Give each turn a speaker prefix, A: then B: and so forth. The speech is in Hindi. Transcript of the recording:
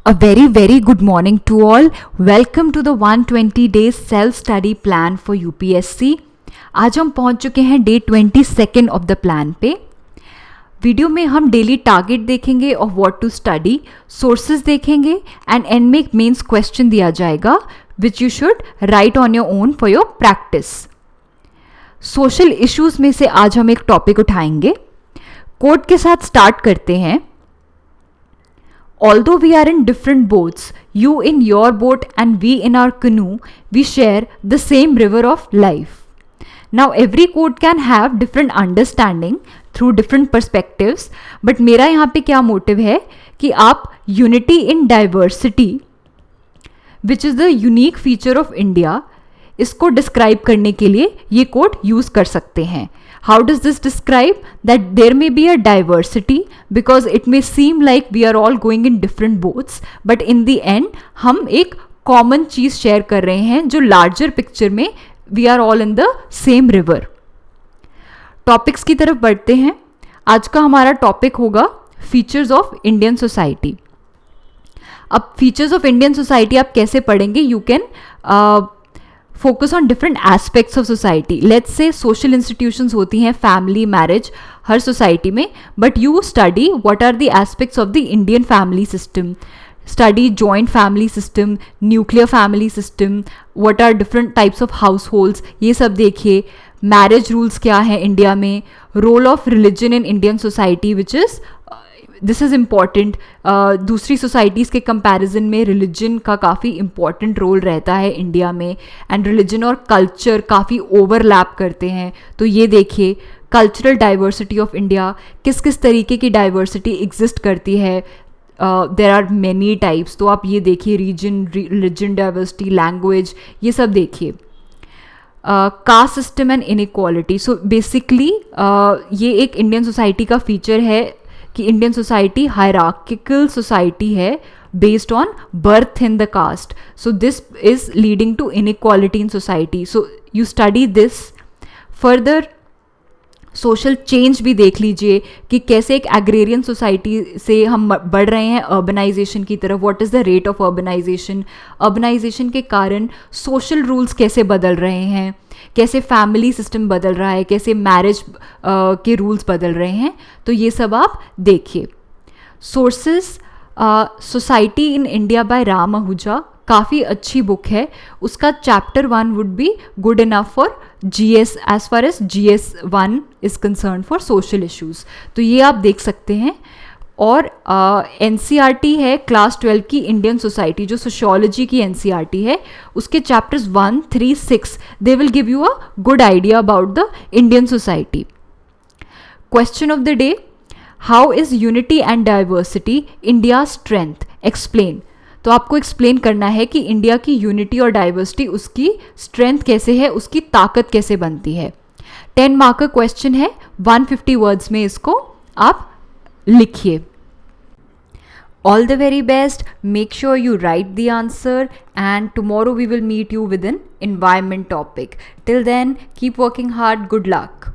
A: A very good morning to all. Welcome to the 120 days self study plan for UPSC. आज हम पहुंच चुके हैं डे 22 ऑफ द प्लान पे. वीडियो में हम डेली टारगेट देखेंगे of what to study, sources देखेंगे एंड एंड में एक मेंस क्वेश्चन दिया जाएगा which you should write on your own for your practice. Social issues में से आज हम एक टॉपिक उठाएंगे. कोट के साथ स्टार्ट करते हैं. Although we are in different boats, you in your boat and we in our canoe, we share the same river of life. Now every quote can have different understanding through different perspectives, but मेरा यहाँ पे क्या मोटिव है कि आप unity in diversity, which is the unique feature of India, इसको डिस्क्राइब करने के लिए ये कोट यूज कर सकते हैं. How does this describe that there may be a diversity because it may seem like we are all going in different boats, but in the end हम एक common चीज़ शेयर कर रहे हैं जो larger picture में we are all in the same river. Topics की तरफ बढ़ते हैं. आज का हमारा टॉपिक होगा फीचर्स ऑफ इंडियन सोसाइटी. अब फीचर्स ऑफ इंडियन सोसाइटी आप कैसे पढ़ेंगे? You can focus on different aspects of society. Let's say social institutions होती हैं, फैमिली, मैरिज, हर सोसाइटी में, but you study what are the aspects of the Indian family system. Study joint family system, nuclear family system, what are different types of house holds, ये सब देखिए. मैरिज रूल्स क्या है इंडिया में, role of religion in Indian society which is this is important. दूसरी सोसाइटीज़ के कंपैरिजन में रिलीजन का काफ़ी इम्पॉर्टेंट रोल रहता है इंडिया में, एंड रिलीजन और कल्चर काफ़ी ओवरलैप करते हैं. तो ये देखिए कल्चरल डाइवर्सिटी ऑफ इंडिया, किस किस तरीके की डाइवर्सिटी एग्जिस्ट करती है. There are many types. तो आप ये देखिए रीजन, रिलीजन डाइवर्सिटी, लैंग्वेज, ये सब देखिए. Caste system and inequality. So basically ये एक इंडियन सोसाइटी का फीचर है कि इंडियन सोसाइटी हायरार्किकल सोसाइटी है based on birth in the caste. So this is leading to inequality in society. So you study this. Further, social change भी देख लीजिए कि कैसे एक एग्रेरियन सोसाइटी से हम बढ़ रहे हैं अर्बनाइजेशन की तरफ. What is the rate of urbanisation? Urbanisation के कारण सोशल रूल्स कैसे बदल रहे हैं, कैसे फैमिली सिस्टम बदल रहा है, कैसे मैरिज के रूल्स बदल रहे हैं. तो ये सब आप देखिए. Sources, society in India by Ram Ahuja, काफ़ी अच्छी बुक है. उसका chapter 1 would be good enough for GS as far as GS1 is concern for social issues. तो ये आप देख सकते हैं. और NCERT है क्लास 12 की इंडियन सोसाइटी, जो सोशियोलॉजी की NCERT है, उसके chapters 1, 3, 6 they will give you a good idea about the Indian society. Question of the day: how is unity and diversity India strength? Explain. तो आपको एक्सप्लेन करना है कि इंडिया की यूनिटी और डाइवर्सिटी उसकी स्ट्रेंथ कैसे है, उसकी ताकत कैसे बनती है. 10 मार्क का क्वेश्चन है. 150 वर्ड्स में इसको आप लिखिए. All the very best. Make sure you write the answer, and tomorrow we will meet you with an environment topic. Till then, keep working hard. Good luck.